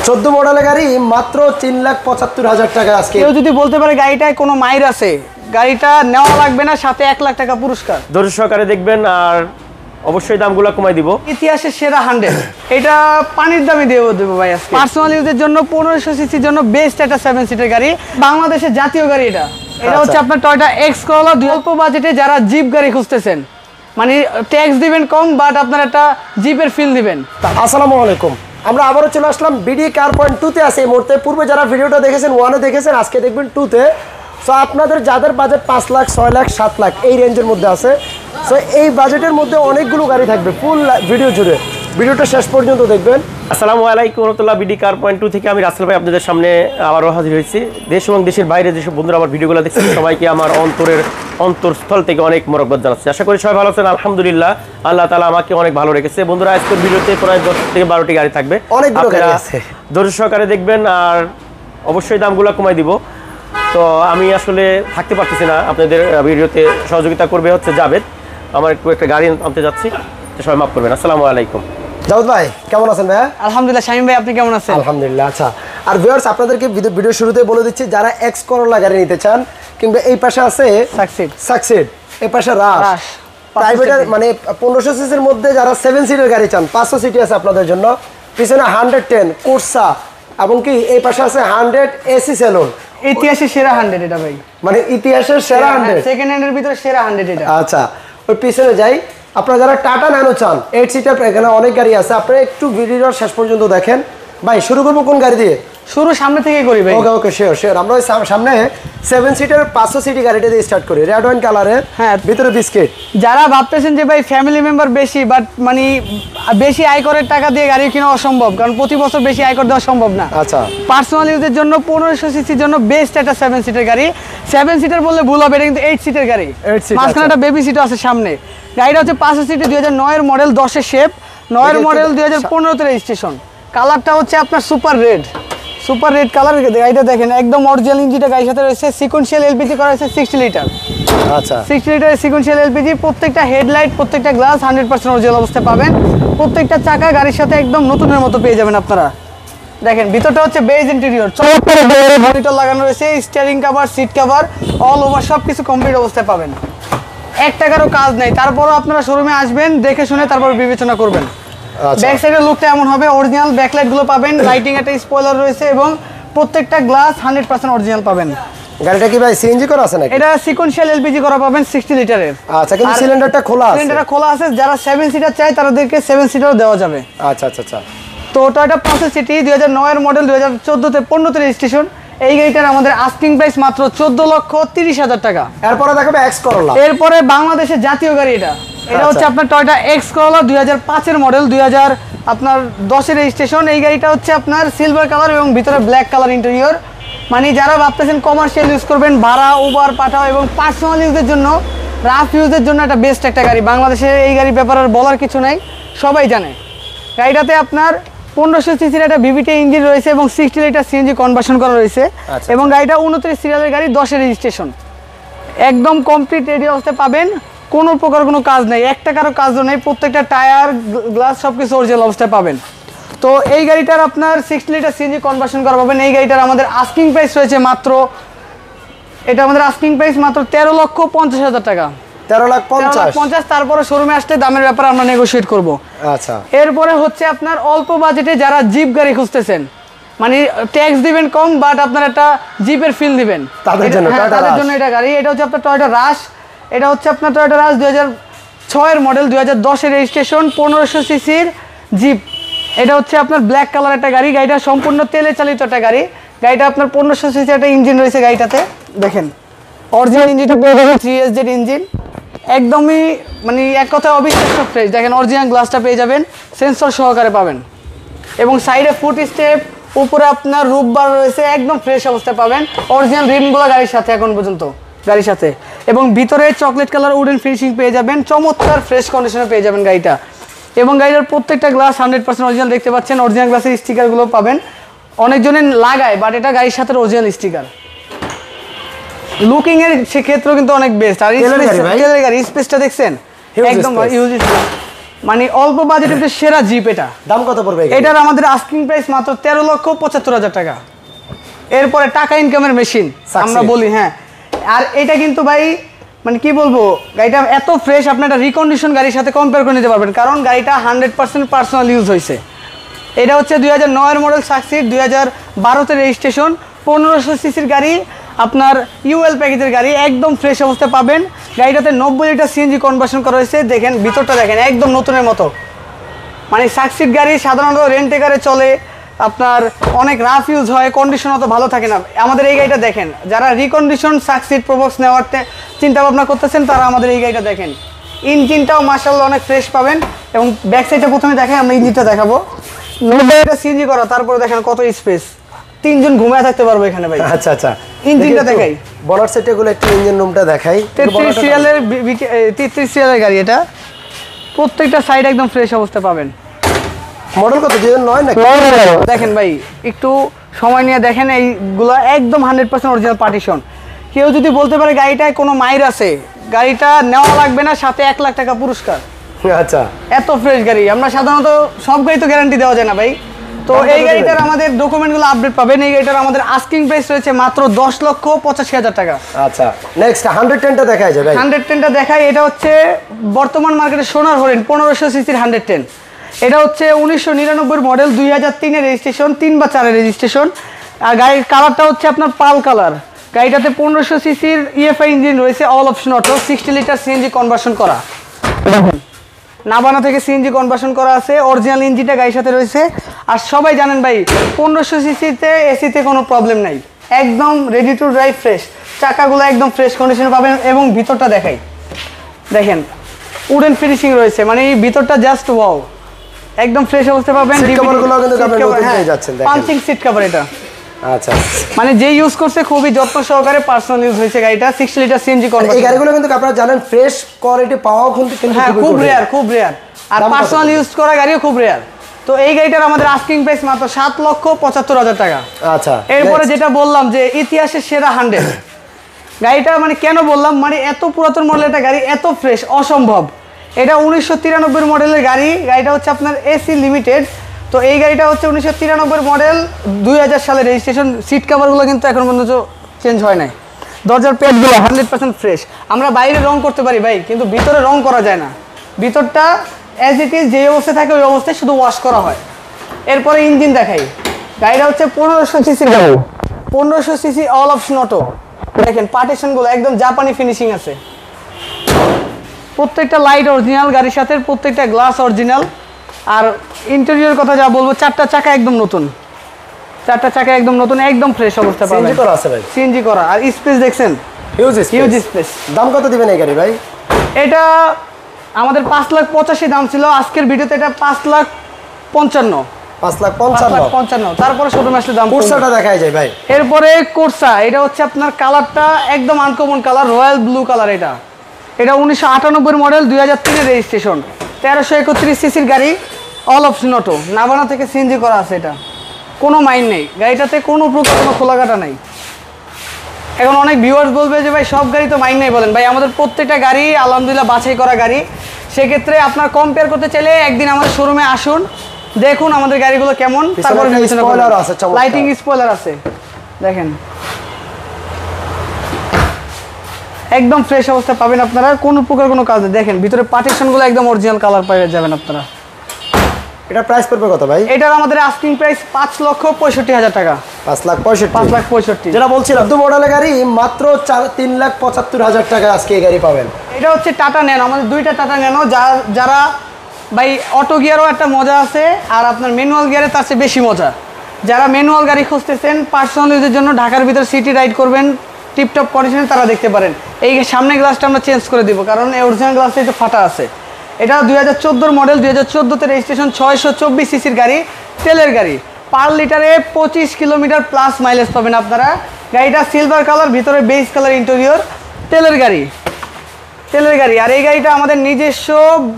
14 মডেলের গাড়ি মাত্র 3,75,000 টাকা। আজকে কেউ যদি বলতে পারে গাড়িটায় কোনো মাইর আছে, গাড়িটা নেওয়া লাগবে না, সাথে 1 লাখ টাকা পুরস্কার। ধৈর্য সহকারে দেখবেন, আর অবশ্যই দামগুলো কমাই দিব। ইতিহাসের সেরা 100 এটা পানির দামে দিয়ে দেবো ভাই আজকে। পার্সোনাল ইউজের জন্য 1500 সিসির জন্য বেস্ট একটা 7 সিটের গাড়ি, বাংলাদেশের জাতীয় গাড়ি। এটা হচ্ছে আপনার টয়োটা এক্স করোলা। অল্প বাজেটে যারা জিপ গাড়ি খুঁজতেছেন, মানে ট্যাক্স দিবেন কম, বাট আপনার একটা জিপের ফিল দিবেন। আসসালামু আলাইকুম, আমরা আবারও চলে আসলাম বিডি কার পয়েন্ট 2-তে। আছে এই মুহূর্তে। পূর্বে যারা ভিডিওটা দেখেছেন 1-এ দেখেছেন, আজকে দেখবেন 2-তে। সো আপনাদের যাদের বাজেট 5 লাখ, 6 লাখ, 7 লাখ এই রেঞ্জের মধ্যে আছে, সো এই বাজেটের মধ্যে অনেকগুলো গাড়ি থাকবে ফুল ভিডিও জুড়ে। ভিডিওটা শেষ পর্যন্ত দেখবেন। আসসালামু আলাইকুম রহমতুল্লাহ। বিডি কার পয়েন্ট 2 থেকে আমি রাসেল ভাই আপনাদের সামনে আবারও হাজির হয়েছি। দেশ এবং দেশের বাইরে যেসব বন্ধুরা আমার ভিডিওগুলো দেখছেন, সবাইকে আমার অন্তরস্থল থেকে অনেক মোরকবাদ জানাচ্ছি। আশা করি সবাই ভালো আছেন। আলহামদুলিল্লাহ, আল্লাহ তাআলা আমাকে অনেক ভালো রেখেছে। বন্ধুরা, আজকের ভিডিওতে প্রায় 10 থেকে 12টি গাড়ি থাকবে। অনেকগুলো গাড়ি আছে, ধৈর্য সহকারে দেখবেন, আর অবশ্যই দামগুলো কমাই দিব। তো আমি আসলে থাকতে পারতেছি না, আপনাদের ভিডিওতে সহযোগিতা করবে হচ্ছে জাভেদ। আমার একটু একটা গাড়ি আনতে যাচ্ছি, তো সবাই মাফ করবেন। আসসালামু আলাইকুম। জাভেদ ভাই কেমন আছেন? ভাই আলহামদুলিল্লাহ। শামীম ভাই আপনি কেমন আছেন? আলহামদুলিল্লাহ। আচ্ছা, আর ভিউয়ার্স আপনাদেরকে ভিডিও শুরুতে বলে দিচ্ছি, যারা এক্স করোলা গাড়ি নিতে চান, কিংবা এই পাশে আছে সাকসিড, এই পাশে রাশ প্রাইভেটের, মানে 1500 সিসির মধ্যে যারা 7 সিটের গাড়ি চান, 500 সিটি আছে আপনাদের জন্য। পিছনে 110 কোর্সা, এবং কি এই পাশে আছে 100 এসি সেলুন। ইতিহাসের সেরা 100 এটা ভাই, মানে ইতিহাসের সেরা 100, সেকেন্ড হ্যান্ডের ভিতরে সেরা 100 এটা। আচ্ছা, ওই পিছনে যাই। আপনারা যারা টাটা ন্যানো চান 8 সিটার, এখানে অনেক গাড়ি আছে। আপনারা একটু ভিডিওর শেষ পর্যন্ত দেখেন। ভাই শুরু করবো কোন গাড়ি দিয়ে? শুরু সামনে থেকে করি ভাই। Okay sure. আমরা ওই সামনে 7 সিটার 500 সিটি গাড়িটা দিয়ে স্টার্ট করি, রেড ওয়াইন কালারের। হ্যাঁ, ভিতরে বিস্কিট। যারা ভাবতেছেন যে ভাই ফ্যামিলি মেম্বার বেশি, বাট মানে বেশি আয়করের টাকা দিয়ে গাড়ি কেনা অসম্ভব, কারণ প্রতি বছর বেশি আয়কর দেওয়া সম্ভব না। আচ্ছা, পার্সোনাল ইউজের জন্য 1500 সিসির জন্য বেস্ট একটা 7 সিটের গাড়ি। 7 সিটার বললে ভুল হবে, এটা কিন্তু 8 সিটের গাড়ি। মাঝখানে একটা বেবি সিটও আছে সামনে। গাড়িটা হচ্ছে 500 সিটি, 2009 এর মডেল, 10 এর শেপ, 9 এর মডেল, 2015 রেজিস্ট্রেশন। কালারটা হচ্ছে আপনার সুপার রেড কালার। গাড়িটা দেখেন একদম অরিজিনাল ইঞ্জিনটা গাড়ির সাথে রয়েছে। সিকোয়েন্সিয়াল এলপিজি করা হয়েছে 60 লিটার। আচ্ছা, 60 লিটারের সিকোয়েন্সিয়াল এলপিজি। প্রত্যেকটা হেডলাইট, প্রত্যেকটা গ্লাস 100% অরিজিনাল অবস্থায় পাবেন। প্রত্যেকটা চাকা গাড়ির সাথে একদম নতুনের মতো পেয়ে যাবেন আপনারা। দেখেন ভিতরটা হচ্ছে বেজ ইন্টেরিয়র, চমৎকার মনিটর লাগানো রয়েছে, steering cover, seat cover, all over সবকিছু কমপ্লিট অবস্থায় পাবেন। 1 টাকারও কাজ নাই। তারপরও আপনারা শোরুমে আসবেন, দেখে শুনে তারপর বিবেচনা করবেন। ব্যাক সাইডের লুকটা এমন হবে, অরিজিনাল ব্যাকলাইট গুলো পাবেন, লাইটিং একটা স্পয়লার রয়েছে, এবং প্রত্যেকটা গ্লাস 100% অরিজিনাল পাবেন। গাড়িটা কি ভাই সিএনজি করা আছে নাকি? এটা সিকোয়েন্সিয়াল এলপিজি করা পাবেন 60 লিটারের। আচ্ছা, কিন্তু সিলিন্ডারটা খোলা আছে। সিলিন্ডারটা খোলা আছে। যারা 7 সিটার চায় তাদেরকে 7 সিটারও দেওয়া যাবে। আচ্ছা। তো টয়োটা পালসার সিটি 2009 এর মডেল, 2014-15 রেজিস্ট্রেশন। এই গাড়িটার আমাদের আস্কিং প্রাইস মাত্র 14,30,000 টাকা। এরপরে দেখাবে এক্স করোলা। এরপরে বাংলাদেশের জাতীয় গাড়ি এটা হচ্ছে আপনার টয়োটা এক্স করোলা, 2005 এর মডেল, 2010 এর রেজিস্ট্রেশন। এই গাড়িটা হচ্ছে আপনার সিলভার কালার এবং ভিতরে ব্ল্যাক কালার ইন্টেরিয়র। মানে যারা ভাবতেছেন কমার্শিয়াল ইউজ করবেন, ভাড়া, উবার, পাঠাও, এবং পার্সোনাল ইউজের জন্য, রাফ ইউজের জন্য একটা বেস্ট একটা গাড়ি। বাংলাদেশের এই গাড়ির ব্যাপারে বলার কিছু নাই, সবাই জানে। গাড়িটাতে আপনার 1500 সিসির একটা ভিভিটি ইঞ্জিন রয়েছে এবং 60 লিটার সিএনজি কনভার্সন করা রয়েছে। এবং গাড়িটা 29 সিরিয়ালের গাড়ি, 10 এর রেজিস্ট্রেশন। একদম কমপ্লিট রেডি অবস্থায় পাবেন, কোনো প্রকার কোনো কাজ নেই, 1 টাকারও কাজও নেই। প্রত্যেকটা টায়ার, গ্লাস সবকিছু অরিজিনাল অবস্থায় পাবেন। তো এই গাড়িটার আপনার 60 লিটার সিএনজি কনভার্সন করা পাবেন। এই গাড়িটার আমাদের আস্কিং প্রাইস রয়েছে মাত্র, এটা আমাদের আস্কিং প্রাইস মাত্র 13,50,000 টাকা। 13,50,000। তারপরে শোরুমে আসতে দামের ব্যাপারে আমরা নেগোশিয়েট করব। আচ্ছা, এরপরে হচ্ছে আপনার অল্প বাজেটে যারা জিপ গাড়ি খুঁজতেছেন, মানে ট্যাক্স দিবেন কম, বাট আপনার একটা জিপের ফিল দিবেন, তাদের জন্য এটা গাড়ি। এটা হচ্ছে আপনার টয়োটা রাশ। এটা হচ্ছে আপনার টয়োটা রাশ 2006 এর মডেল, 2010 এর রেজিস্ট্রেশন, 1500 সিসির জিপ। এটা হচ্ছে আপনার ব্ল্যাক কালার একটা গাড়ি। গাড়িটা সম্পূর্ণ তেলে চালিত একটা গাড়ি। গাড়িটা আপনার 1500 সিসির একটা ইঞ্জিন রয়েছে গাড়িটাতে। দেখেন অরিজিনাল ইঞ্জিনটা পেয়ে যাবেন, 3SZ ইঞ্জিন, একদমই মানে এক কথায় অবিশ্বাস্য ফ্রেশ। দেখেন অরিজিনাল গ্লাসটা পেয়ে যাবেন, সেন্সর সহকারে পাবেন, এবং সাইডে ফুট স্টেপ, উপরে আপনার রুফ বার রয়েছে, একদম ফ্রেশ অবস্থায় পাবেন। অরিজিনাল রিমগুলো গাড়ির সাথে এখন পর্যন্ত গাড়ির সাথে, এবং ভিতরে চকলেট কালার উডেন ফিনিশিং পেয়ে যাবেন, চমৎকার ফ্রেশ কন্ডিশনে পেয়ে যাবেন গাড়িটা। এবং গাড়িটার প্রত্যেকটা গ্লাস 100% অরিজিনাল দেখতে পাচ্ছেন। অরিজিনাল গ্লাসের স্টিকারগুলো পাবেন, অনেকজনের লাগায়, বাট এটা গাড়ির সাথে অরিজিনাল স্টিকার। লুকিং এর সেক্ষেত্রে কিন্তু অনেক বেস্ট। আর তেলের গাড়ি, স্পেসটা দেখছেন একদম ইউজ মানে অল্প বাজেটের সেরা জিপ এটা। দাম কত পড়বে এটার আমাদের আস্কিং প্রাইস মাত্র 13,75,000 টাকা। এরপরে টাকা ইনকামের মেশিন আমরা বলি, হ্যাঁ। আর এটা কিন্তু ভাই মানে কি বলবো, গাড়িটা এত ফ্রেশ, আপনি একটা রিকন্ডিশন গাড়ির সাথে কম্পেয়ার করে নিতে পারবেন, কারণ গাড়িটা 100% পার্সোনাল ইউজ হয়েছে। এটা হচ্ছে 2009 এর মডেল সাকসিড, 2012-তে রেজিস্ট্রেশন, 1500 সিসির গাড়ি, আপনার ইউএল প্যাকেজের গাড়ি, একদম ফ্রেশ অবস্থায় পাবেন। গাড়িটাতে 90 লিটার সিএনজি কনভার্সন করা হয়েছে। দেখেন ভিতরটা, দেখেন একদম নতুনের মতো। মানে সাকসিড গাড়ি সাধারণত রেন্টেকারে চলে, আপনার অনেক রাফ ইউজ হয়, কন্ডিশন অত ভালো থাকে না। আমাদের এই গাড়িটা দেখেন, যারা রিকন্ডিশন সাকসিড প্রোবক্স নেওয়ার চিন্তা ভাবনা করতেছেন তারা আমাদের এই গাড়িটা দেখেন। ইঞ্জিনটাও মাশাআল্লাহ অনেক ফ্রেশ পাবেন। এবং ব্যাক সাইডটা প্রথমে দেখাই, আমরা ইঞ্জিনটা দেখাবো। 90 লিটার সিএনজি করা, তারপরে দেখেন কত স্পেস, 3 জন ঘুমিয়ে থাকতে পারবো এখানে ভাই। আচ্ছা আচ্ছা, ইঞ্জিনটা দেখাই, বনার সেটে গুলো একটু ইঞ্জিন রুমটা দেখাই। 33 সিরিয়ালের গাড়ি এটা, প্রত্যেকটা সাইড একদম ফ্রেশ অবস্থা পাবেন। মডেল কত, 2009 নাকি? দেখেন ভাই একটু সময় নিয়ে দেখেন, এইগুলো একদম 100% অরিজিনাল পার্টিশন। কেউ যদি বলতে পারে গাড়িটায় কোনো মাইর আছে, গাড়িটা নেওয়া লাগবে না, সাথে 1 লাখ টাকা পুরস্কার। আচ্ছা, এত ফ্রেশ গাড়ি। আমরা সাধারণত সব গাড়ি তো গ্যারান্টি দেওয়া যায় না ভাই। তো এই গাড়িটার আমাদের ডকুমেন্টগুলো আপডেট পাবেন। এই গাড়িটার আমাদের আস্কিং প্রাইস রয়েছে মাত্র 10,85,000 টাকা। আচ্ছা, নেক্সট 110টা দেখাই যাবে। 110টা দেখাই। এটা হচ্ছে বর্তমান মার্কেটে সোনার হরিণ, 1500 সিসির 110। এটা হচ্ছে 1999 মডেল, 2003-এর রেজিস্ট্রেশন, 3 বা 4-এর রেজিস্ট্রেশন। আর গাড়ির কালারটা হচ্ছে আপনার পাল কালার। গাড়িটাতে 1500 সিসির ইএফআই ইঞ্জিন রয়েছে, all option auto, 60 litre CNG conversion করা। নাবানা থেকে সিএনজি কনভার্সন করা আছে, অরিজিনাল ইঞ্জিনটা গাড়ির সাথে রয়েছে। আর সবাই জানেন ভাই 1500 সিসিতে এসিতে কোনো প্রবলেম নাই, একদম রেডি টু ড্রাইভ ফ্রেশ। চাকাগুলো একদম ফ্রেশ কন্ডিশনে পাবেন। এবং ভিতরটা দেখাই, দেখেন উডেন ফিনিশিং রয়েছে, মানে ভিতরটা জাস্ট ওয়াও, একদম ফ্রেশ অবস্থা পাবেন। সিট কভারগুলো কিন্তু আপনি নতুন পেয়ে যাচ্ছেন, দেখেন পাঞ্চিং সিট কভার এটা। আচ্ছা, মানে যে ইউজ করছে খুবই যত্ন সহকারে, পার্সোনাল ইউজ হয়েছে গাড়িটা। 60 লিটার সিএনজি কনভার্সন। এই গাড়িগুলো কিন্তু আপনারা জানেন ফ্রেশ কোয়ালিটি পাওয়াও কিন্তু হ্যাঁ, খুব রেয়ার, খুব রেয়ার। আর পার্সোনাল ইউজ করা গাড়িও খুব রেয়ার। তো এই গাড়িটার আমাদের আস্কিং প্রাইস মাত্র 7,75,000 টাকা। আচ্ছা, এরপরে যেটা বললাম যে ইতিহাসের সেরা 100 গাড়িটা, মানে কেন বললাম, মানে এত পুরাতন মডেলের একটা গাড়ি, এত ফ্রেশ, অসম্ভব। এটা 1993 মডেলের গাড়ি। গাড়িটা হচ্ছে আপনার এসি লিমিটেড। তো এই গাড়িটা হচ্ছে 1993 মডেল, 2000 সালের রেজিস্ট্রেশন। সিট কভারগুলো কিন্তু এখন পর্যন্ত চেঞ্জ হয় নাই। দরজার পেজগুলো 100% ফ্রেশ। আমরা বাইরে রং করতে পারি ভাই, কিন্তু ভিতরে রং করা যায় না। ভিতরটা অ্যাজ ইট ইজ যে অবস্থায় থাকে ওই অবস্থায় শুধু ওয়াশ করা হয়। এরপরে ইঞ্জিন দেখাই। গাড়িটা হচ্ছে 1500 সিসির গাড়ি, 1500 সিসি অল অপশন অটো। দেখেন পার্টিশনগুলো একদম জাপানি ফিনিশিং আছে। প্রত্যেকটা লাইট অরিজিনাল, গাড়ির সাথে প্রত্যেকটা গ্লাস অরিজিনাল। আর ইন্টেরিয়র কথা যা বলবো, 4টা চাকা একদম নতুন, 4টা চাকা একদম নতুন, একদম ফ্রেশ অবস্থা পাবেন। সিএনজি করা আছে ভাই, সিএনজি করা। আর স্পেস দেখছেন, হিউজ স্পেস। দাম কত দিবেন এই গাড়ি ভাই? এটা আমাদের 5,85,000 দাম ছিল, আজকের ভিডিওতে এটা 5,55,000। 5,55,000। তারপরে শোরুমে আসলে দাম কোর্সাটা দেখাই যায় ভাই। এরপরে কোর্সা, এটা হচ্ছে আপনার কালারটা একদম uncommon colour, royal blue colour. এটা 1998 মডেল, 2003-এর রেজিস্ট্রেশন, 1331 সিসির গাড়ি, অল অপশন অটো। নাভানা থেকে সিএনজি করা আছে। এটা কোনো মাইন নেই গাড়িটাতে, কোনো প্রকার কোনো খোলাঘাটা নাই। এখন অনেক ভিউয়ার্স বলবে যে ভাই সব গাড়ি তো মাইন নেই, বলেন ভাই আমাদের প্রত্যেকটা গাড়ি আলহামদুলিল্লাহ বাছাই করা গাড়ি। সেক্ষেত্রে আপনার কম্পেয়ার করতে চাইলে একদিন আমাদের শোরুমে আসুন, দেখুন আমাদের গাড়িগুলো কেমন, তারপর লাইটিং স্পয়লার আছে। দেখেন একদম ফ্রেশ অবস্থা পাবেন আপনারা, কোনো প্রকার কোনো কাজ নেই। দেখেন ভিতরে পার্টিশনগুলো একদম অরিজিনাল কালার পেয়ে যাবেন আপনারা। এটা প্রাইস পড়বে কত ভাই? এটার আমাদের আস্কিং প্রাইস 5,65,000 টাকা। 5,65,000। 5,65,000 যেটা বলছিলাম, দু মডেলের গাড়ি মাত্র 3,75,000 টাকা আজকে এই গাড়ি পাবেন। এটা হচ্ছে টাটা ন্যানো, আমাদের 2টা টাটা ন্যানো। যারা ভাই অটো গিয়ারও একটা মজা আছে, আর আপনার ম্যানুয়াল গিয়ারে তার চেয়ে বেশি মজা। যারা ম্যানুয়াল গাড়ি খুঁজতেছেন পার্সোনাল ইউজের জন্য, ঢাকার ভিতর সিটি রাইড করবেন টিপটপ কন্ডিশনে, তারা দেখতে পারেন। এই সামনে গ্লাসটা আমরা চেঞ্জ করে দিব, কারণ এই অরিজিনাল গ্লাসটা একটু ফাটা আছে। এটা 2014 মডেল, 2014-তে রেজিস্ট্রেশন, 624 সিসির গাড়ি, তেলের গাড়ি। পার লিটারে 25 কিলোমিটার প্লাস মাইলেজ পাবেন আপনারা। গাড়িটা সিলভার কালার, ভিতরে বেজ কালার ইন্টেরিয়র, তেলের গাড়ি। আর এই গাড়িটা আমাদের নিজস্ব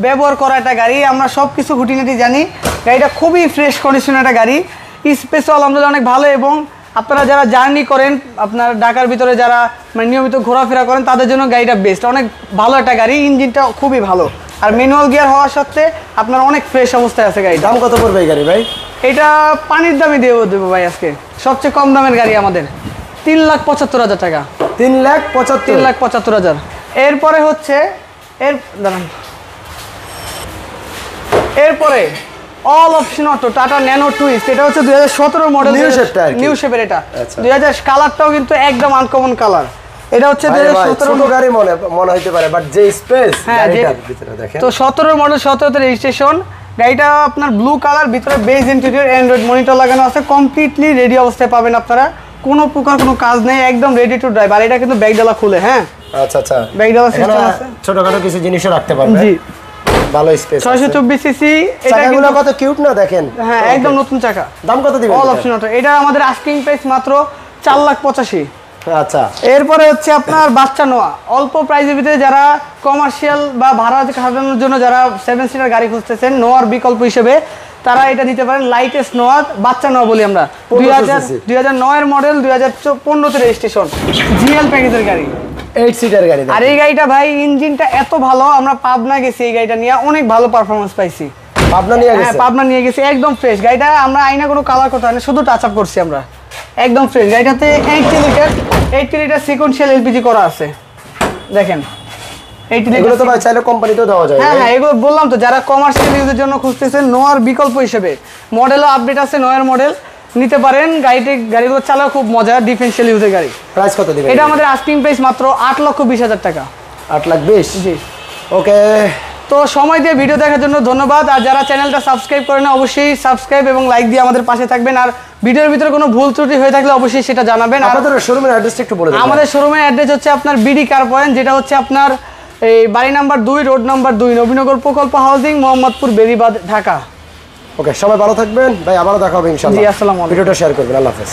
ব্যবহার করা একটা গাড়ি, আমরা সব কিছু খুঁটিনাটি জানি। গাড়িটা খুবই ফ্রেশ কন্ডিশনের একটা গাড়ি, স্পেসও আলহামদুলিল্লাহ অনেক ভালো। এবং আপনারা যারা জার্নি করেন, আপনার ঢাকার ভিতরে যারা মানে নিয়মিত ঘোরাফেরা করেন, তাদের জন্য গাড়িটা বেস্ট, অনেক ভালো একটা গাড়ি। ইঞ্জিনটা খুবই ভালো, আর ম্যানুয়াল গিয়ার হওয়ার সত্ত্বে আপনার অনেক ফ্রেশ অবস্থায় আছে গাড়ি। দাম কত পড়বে এই গাড়ি ভাই? এটা পানির দামে দেবো ভাই আজকে, সবচেয়ে কম দামের গাড়ি আমাদের 3,75,000 টাকা। 3,75,000। এরপরে হচ্ছে এরপরে all option auto tata nano twist, এটা হচ্ছে 2017 মডেল, নিউ শেপের। এটা 2000 কালারটাও কিন্তু একদম আনকমন কালার। এটা হচ্ছে 2017 গাড়ি মনে হইতে পারে, বাট যে স্পেস গাড়িটার ভিতরে দেখেন। তো 17 মডেল, 17তে রেজিস্ট্রেশন। গাড়িটা আপনার ব্লু কালার, ভিতরে বেজ ইন্টেরিয়র, অ্যান্ড্রয়েড মনিটর লাগানো আছে, কমপ্লিটলি রেডি অবস্থায় পাবেন আপনারা, কোনো প্রকার কোনো কাজ নেই, একদম রেডি টু ড্রাইভ। আর এটা কিন্তু ব্যাগডালা খুলে, হ্যাঁ আচ্ছা ব্যাগডালা সিস্টেম আছে, ছোটখাটো কিছু জিনিসও রাখতে পারবেন। জি, ভালো স্পেস। 624 সিসি। এটা কিন্তু কত কিউট না দেখেন। হ্যাঁ, একদম নতুন চাকা। দাম কত দিবেন? All option auto. এটা আমাদের আস্কিং প্রাইস মাত্র 4,85,000। আচ্ছা, এরপরে হচ্ছে আপনার বাচ্চা নোয়া, অল্প প্রাইসের ভিতরে যারা কমার্শিয়াল বা ভাড়া খাটানোর জন্য যারা 7 সিটার গাড়ি খুঁজতেছেন, নোয়ার বিকল্প হিসেবে তারা এটা নিতে পারেন। লাইটেস্ট নোয়া, বাচ্চা নোয়া বলি আমরা, 2009 মডেল, 2015 রেজিস্ট্রেশন, জিএল প্যাকেজের গাড়ি, 8 সিটার গাড়ি। আর এই গাড়িটা ভাই ইঞ্জিনটা এত ভালো, আমরা পাবনা গেছি এই গাড়িটা নিয়ে, অনেক ভালো পারফরমেন্স পাইছি। পাবনা নিয়ে গেছে? হ্যাঁ, পাবনা নিয়ে গেছি, একদম ফ্রেশ গাড়িটা। আমরা আইনা কোনো কালার করতে হয় না, শুধু টাচ আপ করছি আমরা, একদম ফ্রেশ। গাড়িটাতে 80 লিটার সিকোয়েন্সিয়াল এলপিজি করা আছে, দেখেন। এগুলো তো ভাই চাইলে কোম্পানিতেও দেওয়া যায়। হ্যাঁ, এগুলো বললাম তো, যারা কমার্শিয়াল ইউজের জন্য খুঁজতেছেন, নোয়ার বিকল্প হিসেবে মডেলও আপডেট আছে, নোয়ার মডেল নিতে পারেন। গাড়িগুলো চালাও খুব মজা, ডিফেন্সিয়াল ইউজের গাড়ি। প্রাইস কত দিবেন? এটা আমাদের আস্কিং প্রাইস মাত্র 8,20,000 টাকা। 8,20,000? জি। ওকে, তো সময় দিয়ে ভিডিও দেখার জন্য ধন্যবাদ। আর যারা চ্যানেলটা সাবস্ক্রাইব করেন, অবশ্যই সাবস্ক্রাইব এবং লাইক দিয়ে আমাদের পাশে থাকবেন। আর ভিডিওর ভিতরে কোনো ভুল ত্রুটি হয়ে থাকলে অবশ্যই সেটা জানাবেন। আমাদের শোরুমের অ্যাড্রেসটা একটু বলে দিন। আমাদের শোরুমের অ্যাড্রেস হচ্ছে আপনার বিডি কার পয়েন্ট, যেটা হচ্ছে আপনার এই বাড়ি নাম্বার 2, রোড নাম্বার 2, নবীনগর প্রকল্প হাউজিং, মোহাম্মদপুর, বেরিবাদ, ঢাকা। ওকে, সবাই ভালো থাকবেন ভাই, আবারও দেখা হবে ইনশাআল্লাহ। জি, আসসালামু আলাইকুম। ভিডিওটা শেয়ার করবেন। আল্লাহ হাফেজ।